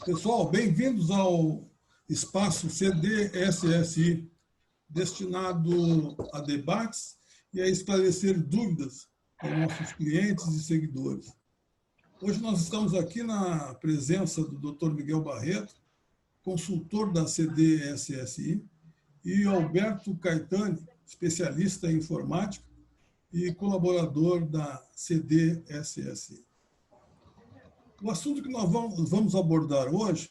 Pessoal, bem-vindos ao espaço CDSSI, destinado a debates e a esclarecer dúvidas para nossos clientes e seguidores. Hoje nós estamos aqui na presença do Dr. Miguel Barreto, consultor da CDSSI, e Alberto Caetani, especialista em informática e colaborador da CDSSI. O assunto que nós vamos abordar hoje,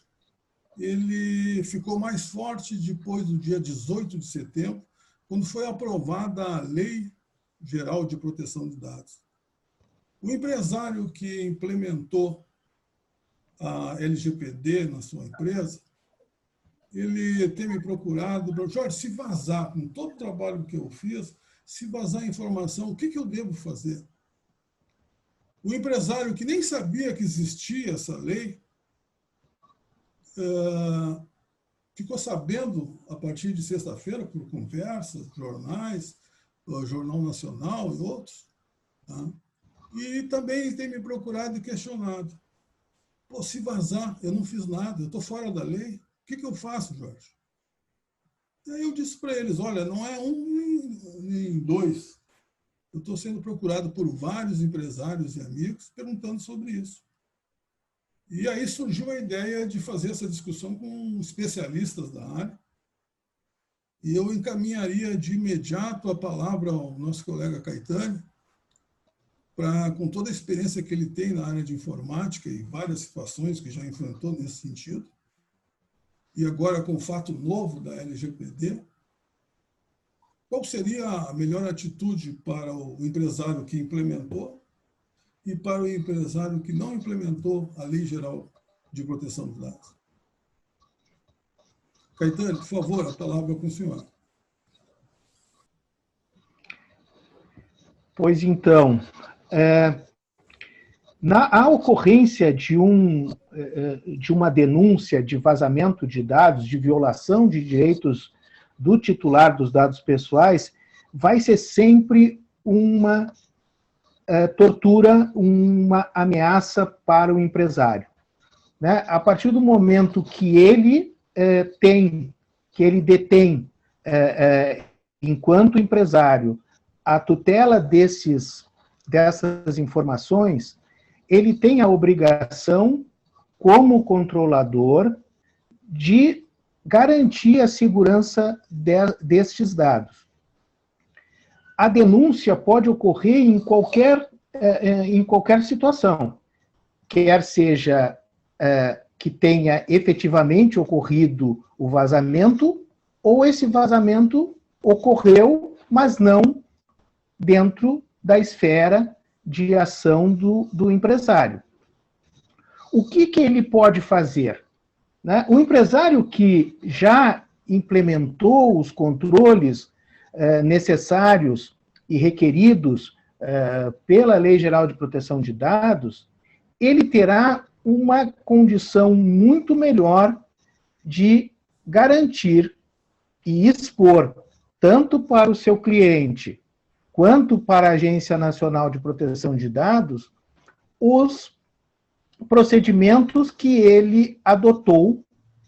ele ficou mais forte depois do dia 18 de setembro, quando foi aprovada a Lei Geral de Proteção de Dados. O empresário que implementou a LGPD na sua empresa, ele tem me procurado, Jorge, se vazar, com todo o trabalho que eu fiz, se vazar a informação, o que eu devo fazer? O empresário que nem sabia que existia essa lei, ficou sabendo a partir de sexta-feira, por conversas, jornais, o Jornal Nacional e outros, tá? E também tem me procurado e questionado. Pô, se vazar, eu não fiz nada, eu estou fora da lei, o que eu faço, Jorge? E aí eu disse para eles, olha, não é um nem dois. Eu estou sendo procurado por vários empresários e amigos perguntando sobre isso. E aí surgiu a ideia de fazer essa discussão com especialistas da área. E eu encaminharia de imediato a palavra ao nosso colega Caetani, com toda a experiência que ele tem na área de informática e várias situações que já enfrentou nesse sentido, e agora com o fato novo da LGPD, qual seria a melhor atitude para o empresário que implementou e para o empresário que não implementou a Lei Geral de Proteção de Dados? Caetani, por favor, a palavra é com o senhor. Pois então, na ocorrência de uma denúncia de vazamento de dados, de violação de direitos do titular dos dados pessoais, vai ser sempre uma tortura, uma ameaça para o empresário, né? A partir do momento que ele detém, enquanto empresário, a tutela dessas informações, ele tem a obrigação, como controlador, de garantir a segurança destes dados. A denúncia pode ocorrer em qualquer situação, quer seja que tenha efetivamente ocorrido o vazamento, ou esse vazamento ocorreu, mas não dentro da esfera de ação do empresário. O que ele pode fazer? Né? O empresário que já implementou os controles necessários e requeridos pela Lei Geral de Proteção de Dados, ele terá uma condição muito melhor de garantir e expor, tanto para o seu cliente, quanto para a Agência Nacional de Proteção de Dados, os procedimentos que ele adotou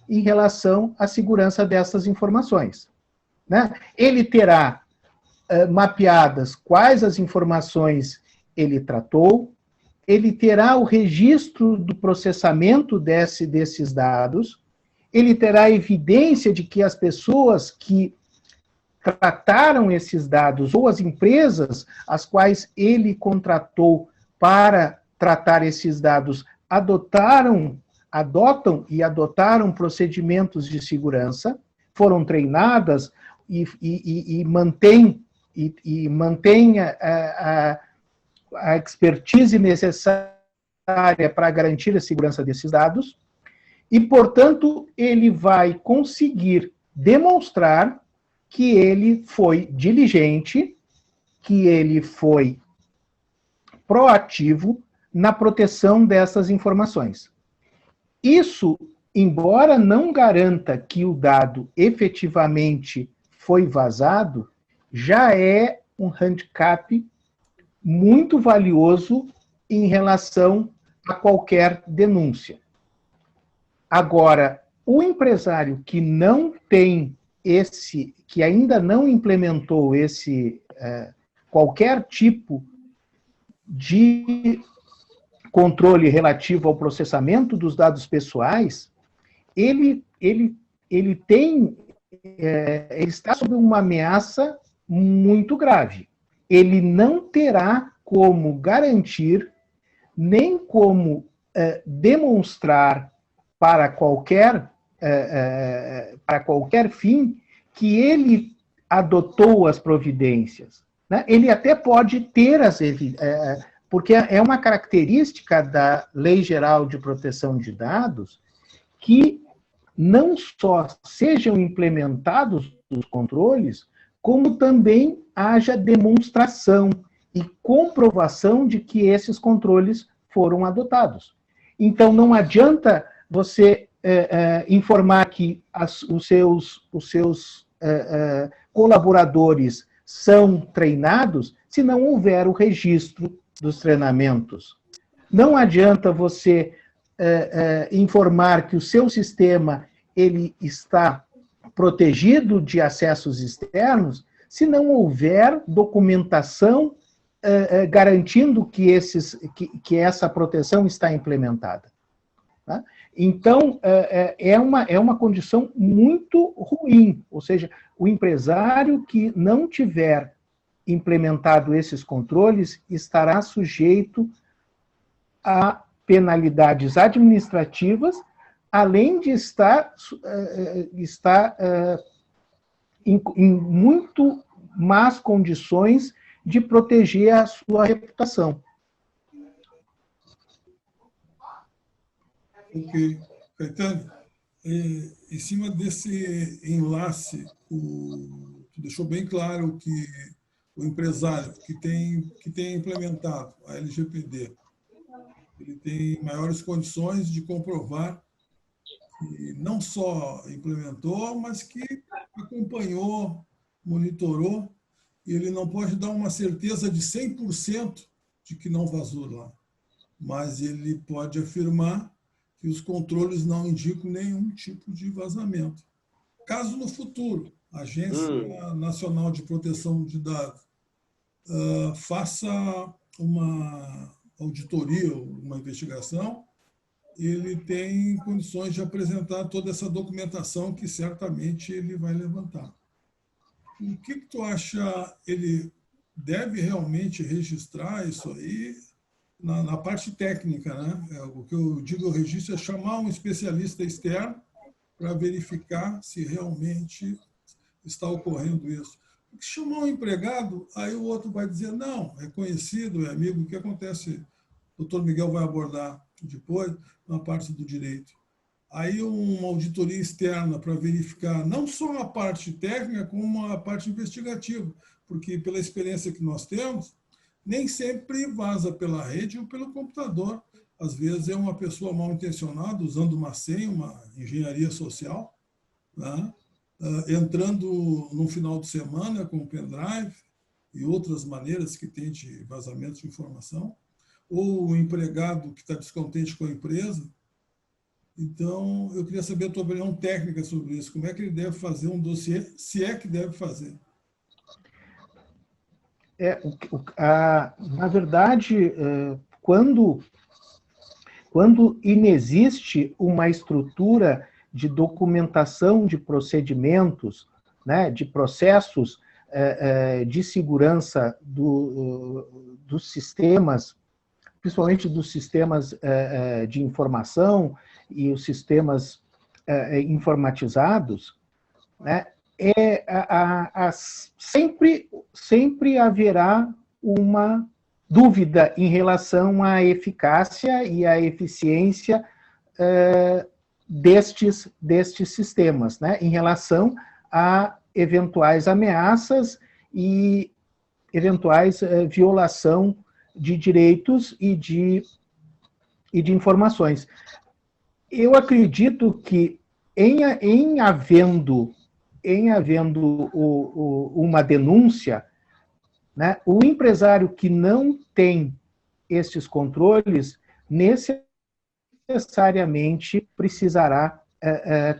em relação à segurança dessas informações, né? Ele terá mapeadas quais as informações ele tratou, ele terá o registro do processamento desses dados, ele terá evidência de que as pessoas que trataram esses dados, ou as empresas as quais ele contratou para tratar esses dados, adotam e adotaram procedimentos de segurança, foram treinadas e mantêm a expertise necessária para garantir a segurança desses dados, e, portanto, ele vai conseguir demonstrar que ele foi diligente, que ele foi proativo na proteção dessas informações. Isso, embora não garanta que o dado efetivamente foi vazado, já é um handicap muito valioso em relação a qualquer denúncia. Agora, o empresário que não tem que ainda não implementou qualquer tipo de controle relativo ao processamento dos dados pessoais, ele está sob uma ameaça muito grave. Ele não terá como garantir, nem como demonstrar para qualquer fim que ele adotou as providências. Né? Ele até pode ter porque é uma característica da Lei Geral de Proteção de Dados que não só sejam implementados os controles, como também haja demonstração e comprovação de que esses controles foram adotados. Então, não adianta você informar que os seus colaboradores são treinados se não houver o registro dos treinamentos. Não adianta você informar que o seu sistema ele está protegido de acessos externos se não houver documentação garantindo que essa proteção está implementada. Tá? Então, é uma condição muito ruim, ou seja, o empresário que não tiver implementado esses controles estará sujeito a penalidades administrativas, além de estar em muito más condições de proteger a sua reputação. Ok. Caetano, em cima desse enlace, tu deixou bem claro que o empresário que tem implementado a LGPD, ele tem maiores condições de comprovar que não só implementou, mas que acompanhou, monitorou, e ele não pode dar uma certeza de 100% de que não vazou lá, mas ele pode afirmar que os controles não indicam nenhum tipo de vazamento. Caso no futuro a Agência Nacional de Proteção de Dados faça uma auditoria, uma investigação, ele tem condições de apresentar toda essa documentação que certamente ele vai levantar. O que tu acha, ele deve realmente registrar isso aí na parte técnica, né? O que eu digo, o registro é chamar um especialista externo para verificar se realmente está ocorrendo isso. Porque se chamar um empregado, aí o outro vai dizer, não, é conhecido, é amigo, o que acontece? O doutor Miguel vai abordar depois, na parte do direito. Aí uma auditoria externa para verificar não só a parte técnica, como a parte investigativa, porque pela experiência que nós temos, nem sempre vaza pela rede ou pelo computador. Às vezes é uma pessoa mal intencionada, usando uma senha, uma engenharia social, né? Entrando no final de semana com o pendrive e outras maneiras que tem de vazamento de informação, ou o empregado que está descontente com a empresa. Então, eu queria saber a tua opinião técnica sobre isso. Como é que ele deve fazer um dossiê, se é que deve fazer? Na verdade, quando inexiste uma estrutura de documentação de procedimentos, né, de processos de segurança dos sistemas, principalmente dos sistemas de informação e os sistemas informatizados, né, sempre haverá uma dúvida em relação à eficácia e à eficiência destes sistemas, né, em relação a eventuais ameaças e eventuais violação de direitos e de informações. Eu acredito que em havendo uma denúncia, né, o empresário que não tem esses controles, nesse necessariamente precisará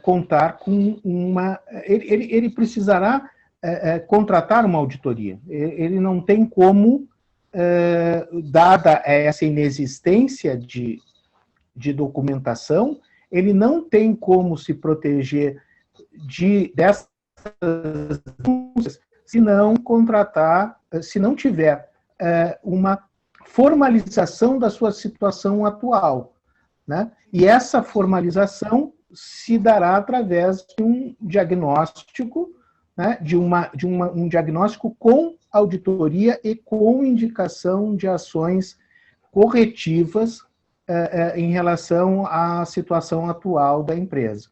contar com uma... Ele precisará contratar uma auditoria. Ele não tem como, dada essa inexistência de documentação, ele não tem como se proteger dessas denúncias se não contratar, se não tiver uma formalização da sua situação atual, né? E essa formalização se dará através de um diagnóstico, né? Um diagnóstico com auditoria e com indicação de ações corretivas em relação à situação atual da empresa.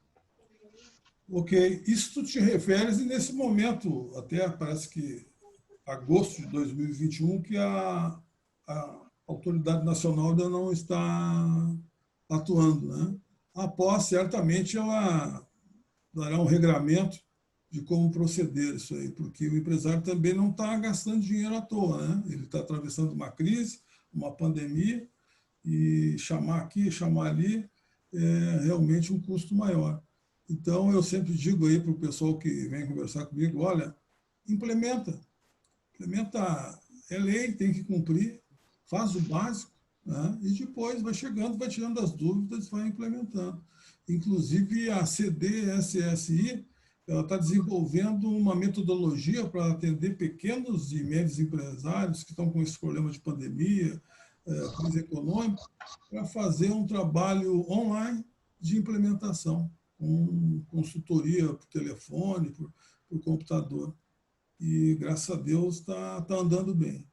Ok. Isso tu te referes e nesse momento, até parece que agosto de 2021, que a Autoridade Nacional ainda não está atuando, né? Após, certamente, ela dará um regramento de como proceder isso aí, porque o empresário também não está gastando dinheiro à toa, né? Ele está atravessando uma crise, uma pandemia, e chamar aqui, chamar ali, é realmente um custo maior. Então, eu sempre digo aí para o pessoal que vem conversar comigo, olha, implementa, é lei, tem que cumprir, faz o básico, né? E depois vai chegando, vai tirando as dúvidas, vai implementando. Inclusive, a CDSSI está desenvolvendo uma metodologia para atender pequenos e médios empresários que estão com esse problema de pandemia, crise econômica, para fazer um trabalho online de implementação, com consultoria por telefone, por computador. E, graças a Deus, está andando bem.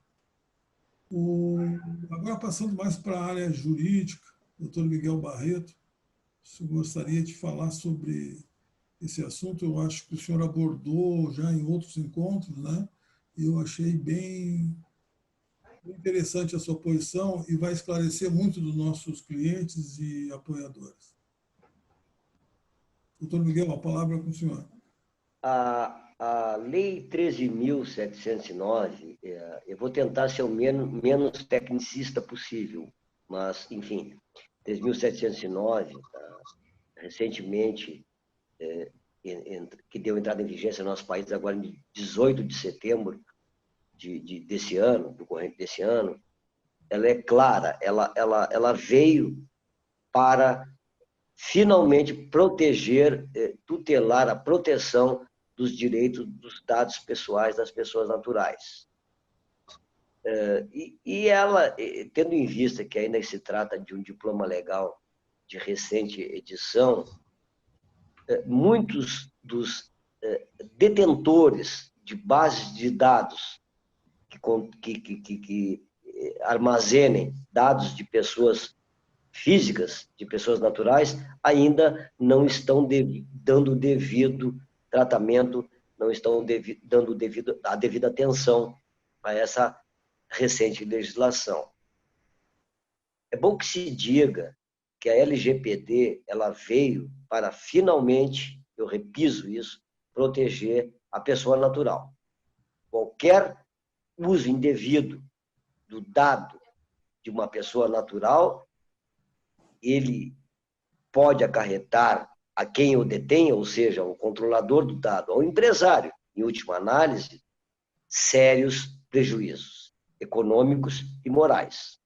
Agora, passando mais para a área jurídica, doutor Miguel Barreto, eu gostaria de falar sobre esse assunto. Eu acho que o senhor abordou já em outros encontros, né? E eu achei bem interessante a sua posição e vai esclarecer muito dos nossos clientes e apoiadores. Doutor Miguel, a palavra é com o senhor. A Lei 13.709, eu vou tentar ser o menos tecnicista possível, mas, enfim, 13.709, recentemente, que deu entrada em vigência no nosso país agora em 18 de setembro desse ano, do corrente desse ano, ela é clara, ela veio para finalmente proteger, tutelar a proteção dos direitos dos dados pessoais das pessoas naturais. E ela, tendo em vista que ainda se trata de um diploma legal de recente edição, muitos dos detentores de bases de dados que armazenem dados de pessoas físicas, de pessoas naturais, ainda não estão dando devido tratamento, não estão dando a devida atenção a essa recente legislação. É bom que se diga que a LGPD ela veio para finalmente, eu repiso isso, proteger a pessoa natural. Qualquer uso indevido do dado de uma pessoa natural, ele pode acarretar a quem o detém, ou seja, o controlador do dado, ao empresário, em última análise, sérios prejuízos econômicos e morais.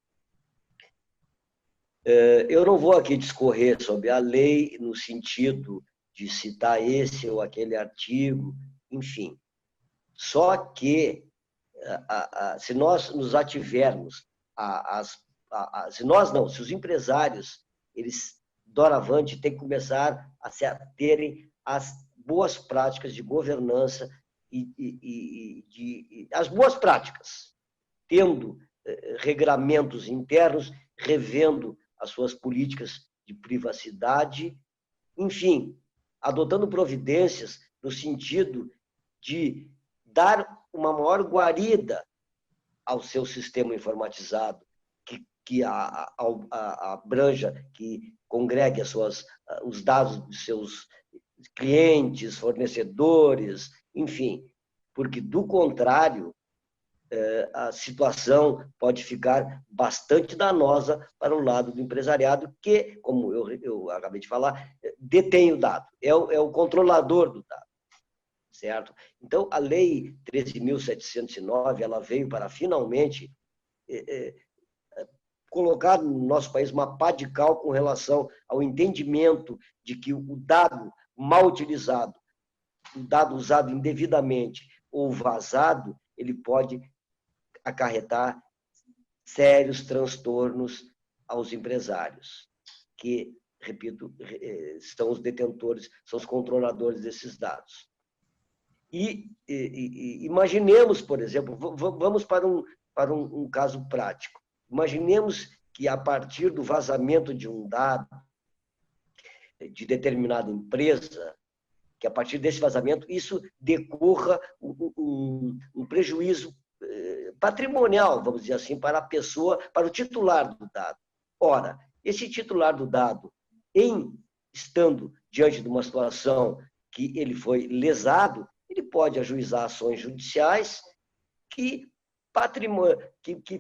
Eu não vou aqui discorrer sobre a lei no sentido de citar esse ou aquele artigo, enfim. Só que, se nós nos ativermos, se os empresários, eles, doravante, têm que começar a terem as boas práticas de governança as boas práticas, tendo regramentos internos, revendo as suas políticas de privacidade, enfim, adotando providências no sentido de dar uma maior guarida ao seu sistema informatizado, que abranja, que congregue os dados de seus clientes, fornecedores, enfim, porque, do contrário, a situação pode ficar bastante danosa para o lado do empresariado, que, como eu acabei de falar, detém o dado, é o controlador do dado, certo? Então, a Lei 13.709, ela veio para finalmente colocar no nosso país uma pá de cal com relação ao entendimento de que o dado mal utilizado, o dado usado indevidamente ou vazado, ele pode acarretar sérios transtornos aos empresários, que, repito, são os detentores, são os controladores desses dados. E imaginemos, por exemplo, vamos para um caso prático. Imaginemos que, a partir do vazamento de um dado de determinada empresa, que a partir desse vazamento, isso decorra um prejuízo patrimonial, vamos dizer assim, para a pessoa, para o titular do dado. Ora, esse titular do dado, estando diante de uma situação que ele foi lesado, ele pode ajuizar ações judiciais que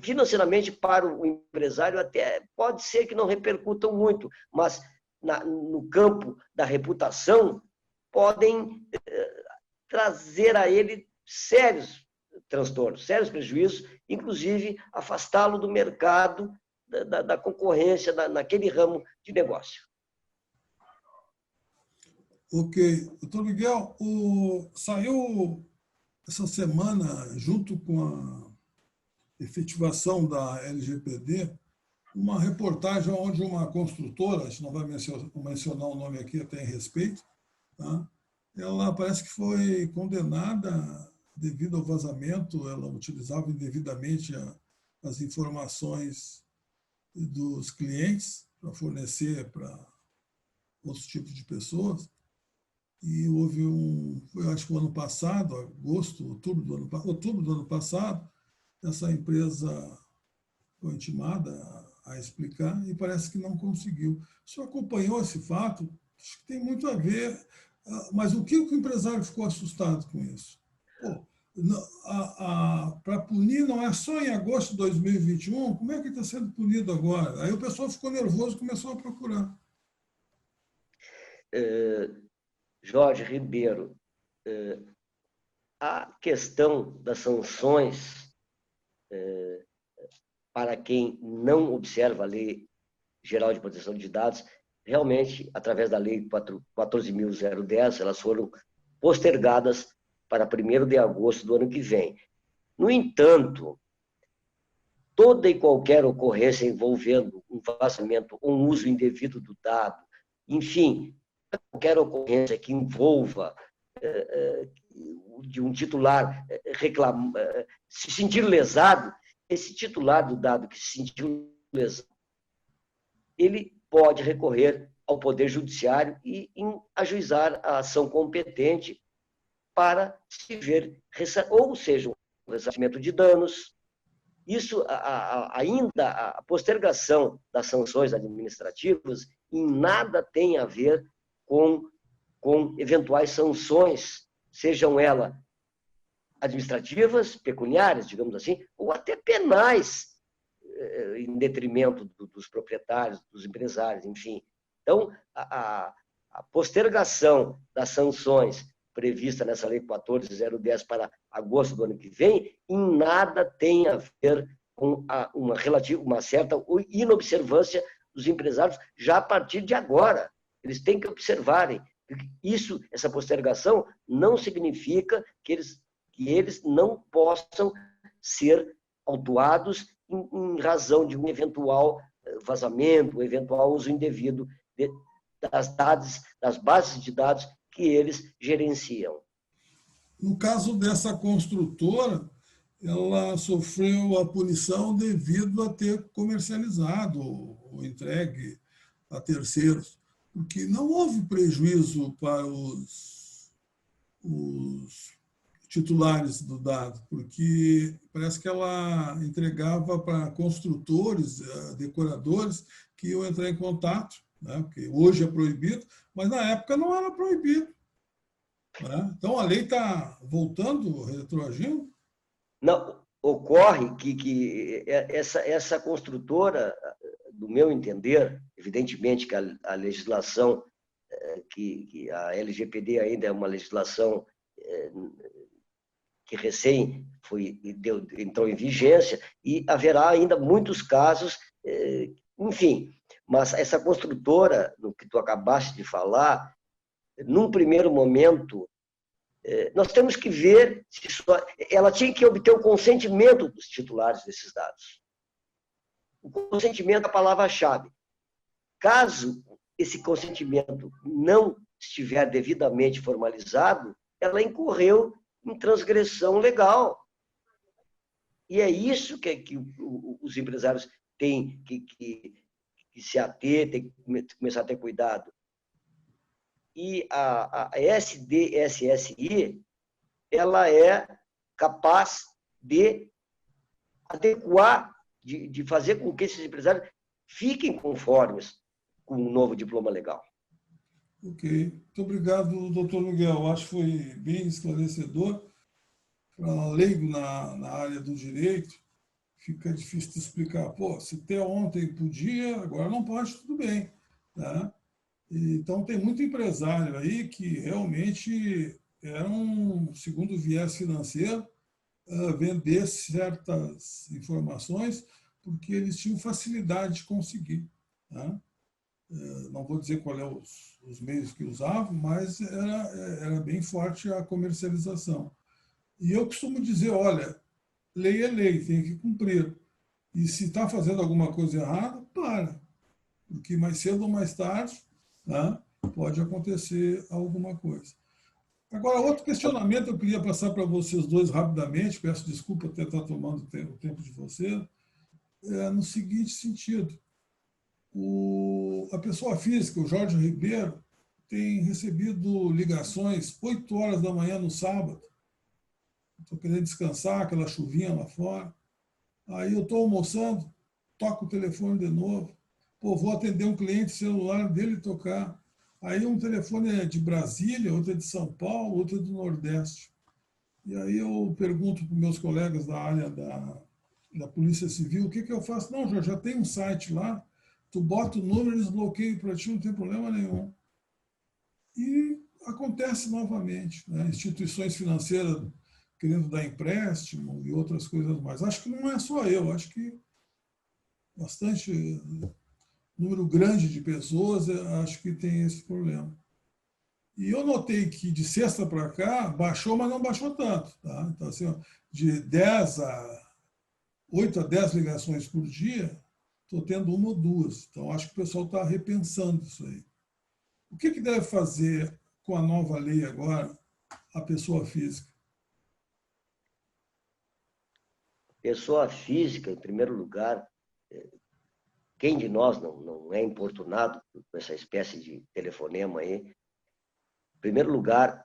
financeiramente para o empresário até pode ser que não repercutam muito, mas no campo da reputação podem trazer a ele sérios transtornos, sérios prejuízos, inclusive afastá-lo do mercado, da concorrência, naquele ramo de negócio. Ok. Doutor Miguel, saiu essa semana, junto com a efetivação da LGPD, uma reportagem onde uma construtora, a gente não vai mencionar o nome aqui até em respeito, tá? Ela parece que foi condenada devido ao vazamento, ela utilizava indevidamente as informações dos clientes para fornecer para outros tipos de pessoas. E houve eu acho que o ano passado, outubro do ano passado, essa empresa foi intimada a explicar e parece que não conseguiu. O senhor acompanhou esse fato? Acho que tem muito a ver, mas o que o empresário ficou assustado com isso? Para punir não é só em agosto de 2021, como é que está sendo punido agora? Aí o pessoal ficou nervoso e começou a procurar. Jorge Ribeiro, a questão das sanções para quem não observa a Lei Geral de Proteção de Dados, realmente, através da Lei 14.010, elas foram postergadas para 1º de agosto do ano que vem. No entanto, toda e qualquer ocorrência envolvendo um vazamento ou um uso indevido do dado, enfim, qualquer ocorrência que envolva de um titular se sentir lesado, esse titular do dado que se sentiu lesado, ele pode recorrer ao Poder Judiciário e ajuizar a ação competente para se ver, ou seja, o ressarcimento de danos. Isso, ainda, a postergação das sanções administrativas em nada tem a ver com eventuais sanções, sejam elas administrativas, pecuniárias, digamos assim, ou até penais, em detrimento dos proprietários, dos empresários, enfim. Então, a postergação das sanções prevista nessa Lei 14.010 para agosto do ano que vem, em nada tem a ver com uma certa inobservância dos empresários já a partir de agora. Eles têm que observarem. Essa postergação não significa que eles não possam ser autuados em razão de um eventual vazamento, um eventual uso indevido das bases de dados que eles gerenciam. No caso dessa construtora, ela sofreu a punição devido a ter comercializado ou entregue a terceiros, porque não houve prejuízo para os titulares do dado, porque parece que ela entregava para construtores, decoradores, que iam entrar em contato, né? Porque hoje é proibido, mas na época não era proibido. Né? Então a lei está voltando, retroagindo? Não, ocorre que essa construtora, do meu entender, evidentemente que a legislação, que a LGPD ainda é uma legislação que recém entrou em vigência, e haverá ainda muitos casos, enfim, mas essa construtora, no que tu acabaste de falar, num primeiro momento, nós temos que ver se ela tinha que obter o consentimento dos titulares desses dados. O consentimento é a palavra-chave. Caso esse consentimento não estiver devidamente formalizado, ela incorreu em transgressão legal. E é isso que os empresários têm que se ater, têm que começar a ter cuidado. E a SDSSI, ela é capaz de adequar, de fazer com que esses empresários fiquem conformes com o novo diploma legal. Ok. Muito obrigado, doutor Miguel. Acho que foi bem esclarecedor. Para leigo na área do direito, fica difícil de explicar. Pô, se até ontem podia, agora não pode, tudo bem. Né? Então, tem muito empresário aí que realmente eram, segundo o viés financeiro, vender certas informações porque eles tinham facilidade de conseguir. Né? Não vou dizer qual é os meios que usavam, mas era bem forte a comercialização. E eu costumo dizer, olha, lei é lei, tem que cumprir. E se está fazendo alguma coisa errada, para. Porque mais cedo ou mais tarde, né, pode acontecer alguma coisa. Agora, outro questionamento eu queria passar para vocês dois rapidamente, peço desculpa até estar tomando o tempo de vocês, no seguinte sentido. A pessoa física, o Jorge Ribeiro, tem recebido ligações 8 horas da manhã no sábado. Estou querendo descansar, aquela chuvinha lá fora. Aí eu estou almoçando, toco o telefone de novo. Pô, vou atender um cliente celular dele tocar. Aí um telefone é de Brasília, outro é de São Paulo, outro é do Nordeste. E aí eu pergunto para os meus colegas da área da Polícia Civil, o que eu faço? Não, já tem um site lá, tu bota o número, eles bloqueiam para ti, não tem problema nenhum. E acontece novamente, né? Instituições financeiras querendo dar empréstimo e outras coisas mais. Acho que não é só eu, acho que bastante número grande de pessoas, acho que tem esse problema. E eu notei que de sexta para cá baixou, mas não baixou tanto. Tá? Então, assim, de 8 a 10 ligações por dia, estou tendo 1 ou 2. Então, acho que o pessoal está repensando isso aí. O que deve fazer com a nova lei agora a pessoa física? Pessoa física, em primeiro lugar, quem de nós não é importunado com essa espécie de telefonema aí? Em primeiro lugar,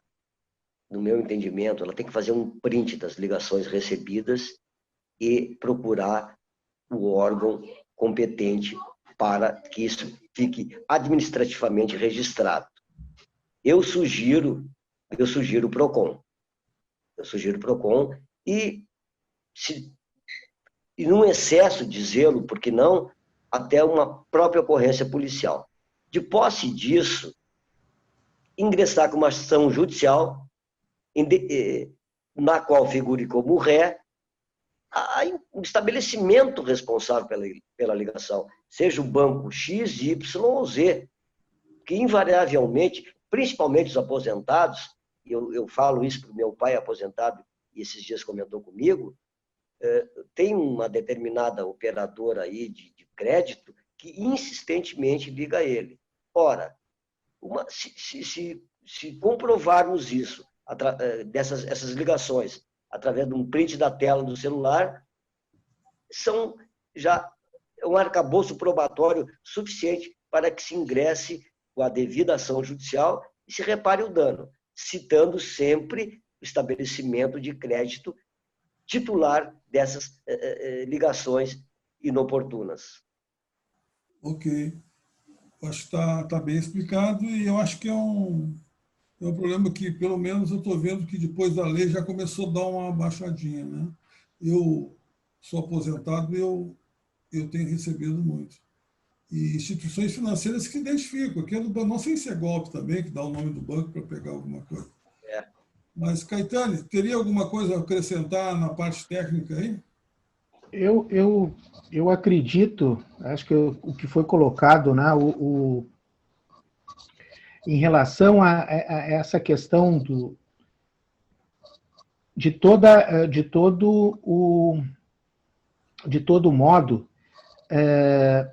no meu entendimento, ela tem que fazer um print das ligações recebidas e procurar o órgão competente para que isso fique administrativamente registrado. Eu sugiro o PROCON. E num excesso de zelo, por que não, até uma própria ocorrência policial. De posse disso, ingressar com uma ação judicial na qual figure como ré um estabelecimento responsável pela ligação, seja o banco X, Y ou Z, que invariavelmente, principalmente os aposentados, eu falo isso para o meu pai aposentado, e esses dias comentou comigo, tem uma determinada operadora aí de crédito que insistentemente liga a ele. Ora, se comprovarmos isso, essas ligações, através de um print da tela do celular, são já um arcabouço probatório suficiente para que se ingresse com a devida ação judicial e se repare o dano, citando sempre o estabelecimento de crédito titular dessas ligações inoportunas. Ok. Acho que está bem explicado e eu acho que é um problema que, pelo menos, eu estou vendo que depois da lei já começou a dar uma baixadinha. Né? eu sou aposentado e eu tenho recebido muito. E instituições financeiras que identificam, aqui é do banco, não sei se é golpe também, que dá o nome do banco para pegar alguma coisa. É. Mas, Caetano, teria alguma coisa a acrescentar na parte técnica aí? Eu acredito, acho que o que foi colocado, né, em relação a essa questão de todo modo,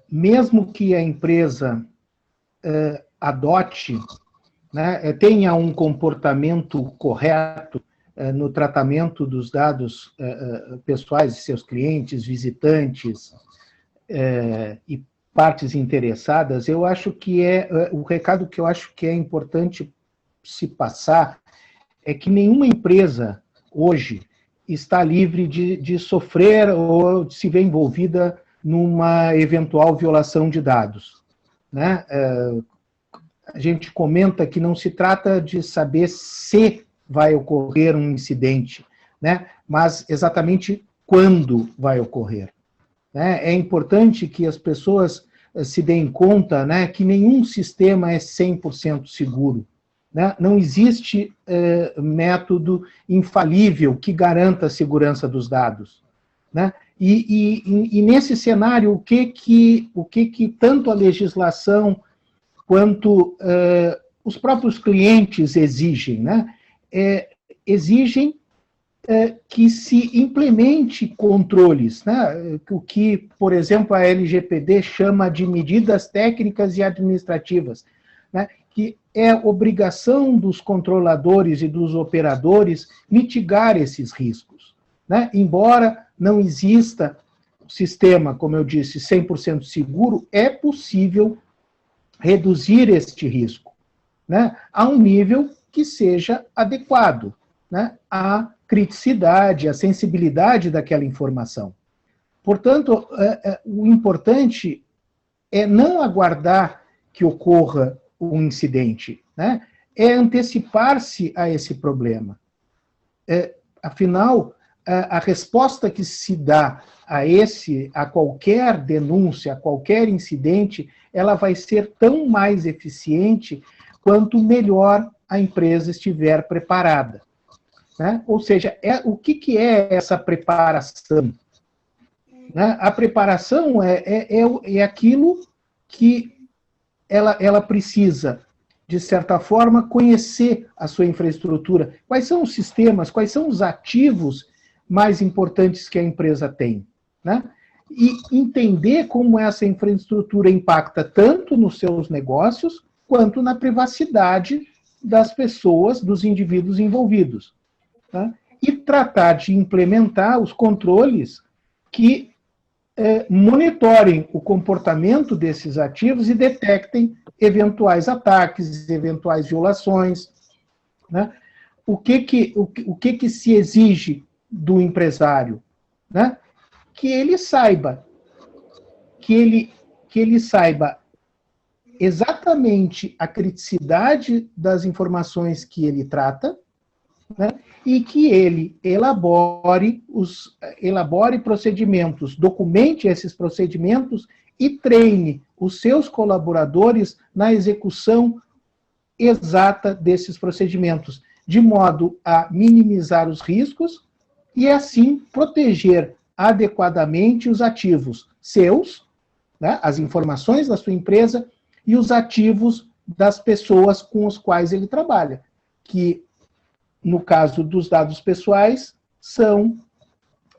mesmo que a empresa adote, né, tenha um comportamento correto no tratamento dos dados pessoais de seus clientes, visitantes e partes interessadas, eu acho que o recado que eu acho que é importante se passar é que nenhuma empresa hoje está livre de sofrer ou de se ver envolvida numa eventual violação de dados, né? A gente comenta que não se trata de saber se vai ocorrer um incidente, né? Mas exatamente quando vai ocorrer. Né? É importante que as pessoas se deem conta, né, que nenhum sistema é 100% seguro. Né? Não existe método infalível que garanta a segurança dos dados. Né? E nesse cenário, o que tanto a legislação quanto os próprios clientes exigem, né? Exigem que se implemente controles, né? O que, por exemplo, a LGPD chama de medidas técnicas e administrativas, né? Que é obrigação dos controladores e dos operadores mitigar esses riscos. Né? Embora não exista um sistema, como eu disse, 100% seguro, é possível reduzir este risco, né, a um nível que seja adequado, né, à criticidade, à sensibilidade daquela informação. Portanto, o importante é não aguardar que ocorra um incidente, né, é antecipar-se a esse problema. Afinal, a resposta que se dá a qualquer denúncia, a qualquer incidente, ela vai ser tão mais eficiente quanto melhor a empresa estiver preparada. Né? Ou seja, o que é essa preparação? Né? A preparação é aquilo que ela precisa, de certa forma, conhecer a sua infraestrutura. Quais são os sistemas, quais são os ativos mais importantes que a empresa tem, né? E entender como essa infraestrutura impacta tanto nos seus negócios, quanto na privacidade das pessoas, dos indivíduos envolvidos. Né? E tratar de implementar os controles que monitorem o comportamento desses ativos e detectem eventuais ataques, eventuais violações. Né? O que se exige do empresário? Né? Que ele saiba exatamente a criticidade das informações que ele trata, né? E que ele elabore procedimentos, documente esses procedimentos e treine os seus colaboradores na execução exata desses procedimentos, de modo a minimizar os riscos e, assim, proteger adequadamente os ativos seus, né, as informações da sua empresa e os ativos das pessoas com os quais ele trabalha, que, no caso dos dados pessoais, são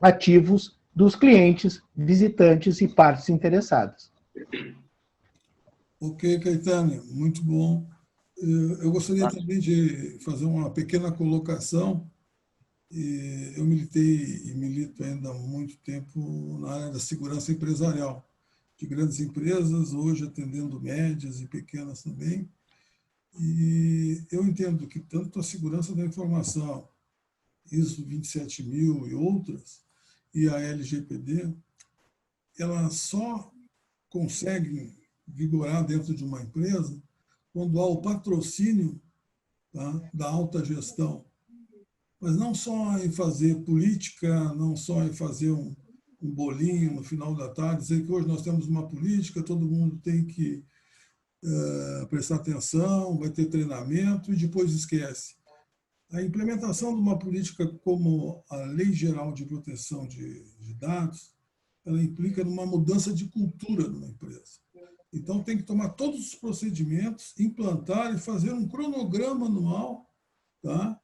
ativos dos clientes, visitantes e partes interessadas. Ok, Caetano, muito bom. Eu gostaria também de fazer uma pequena colocação. Eu militei e milito ainda há muito tempo na área da segurança empresarial, de grandes empresas, hoje atendendo médias e pequenas também. E eu entendo que tanto a segurança da informação, ISO 27000 e outras, e a LGPD, elas só conseguem vigorar dentro de uma empresa quando há o patrocínio, tá, da alta gestão. mas não só em fazer política, não só em fazer um bolinho no final da tarde, dizer que hoje nós temos uma política, todo mundo tem que prestar atenção, vai ter treinamento e depois esquece. A implementação de uma política como a Lei Geral de Proteção de Dados, ela implica numa mudança de cultura numa empresa. Então, tem que tomar todos os procedimentos, implantar e fazer um cronograma anual, tá,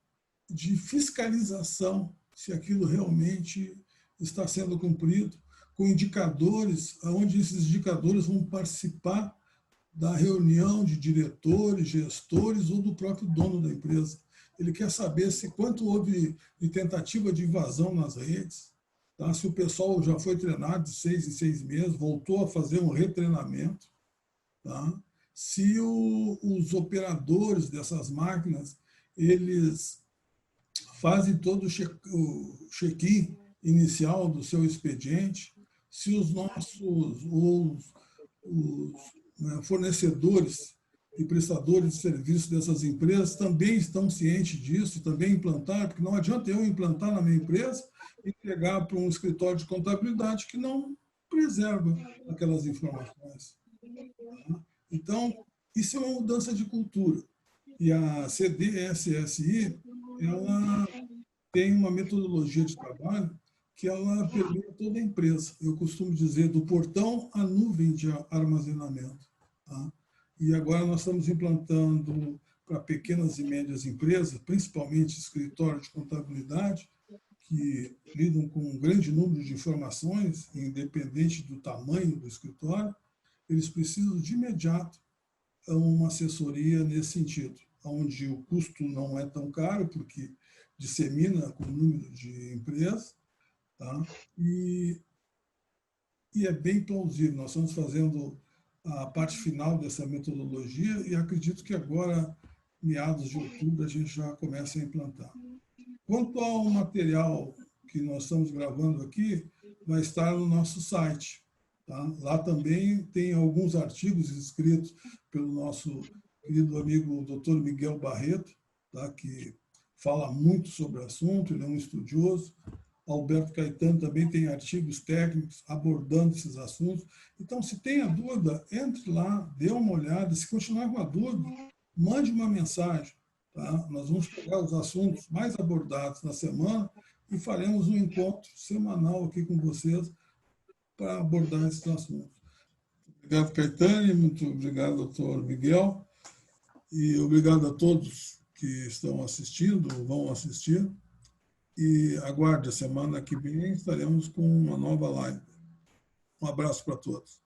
de fiscalização, se aquilo realmente está sendo cumprido, com indicadores, onde esses indicadores vão participar da reunião de diretores, gestores ou do próprio dono da empresa. Ele quer saber se quanto houve de tentativa de invasão nas redes, tá? Se o pessoal já foi treinado de 6 em 6 meses, voltou a fazer um retreinamento, tá? Se os operadores dessas máquinas, eles fazem todo o check-in inicial do seu expediente, se os nossos fornecedores e prestadores de serviço dessas empresas também estão cientes disso, também implantar, porque não adianta eu implantar na minha empresa e entregar para um escritório de contabilidade que não preserva aquelas informações. Então, isso é uma mudança de cultura. E a CDSSI, ela tem uma metodologia de trabalho que ela permite toda a empresa. Eu costumo dizer, do portão à nuvem de armazenamento. Tá? E agora nós estamos implantando para pequenas e médias empresas, principalmente escritórios de contabilidade, que lidam com um grande número de informações, independente do tamanho do escritório, eles precisam de imediato uma assessoria nesse sentido, onde o custo não é tão caro, porque dissemina com o número de empresas, tá? E é bem plausível. Nós estamos fazendo a parte final dessa metodologia e acredito que agora, meados de outubro, a gente já começa a implantar. Quanto ao material que nós estamos gravando aqui, vai estar no nosso site. Tá? Lá também tem alguns artigos escritos pelo nosso querido amigo Dr. Miguel Barreto, tá? Que fala muito sobre o assunto, ele é um estudioso. Alberto Caetano também tem artigos técnicos abordando esses assuntos. Então, se tem a dúvida, entre lá, dê uma olhada. Se continuar com a dúvida, mande uma mensagem. Tá? Nós vamos pegar os assuntos mais abordados na semana e faremos um encontro semanal aqui com vocês para abordar esses assuntos. Obrigado, Caetano, muito obrigado, doutor Miguel, e obrigado a todos que estão assistindo, ou vão assistir, e aguarde, a semana que vem estaremos com uma nova live. Um abraço para todos.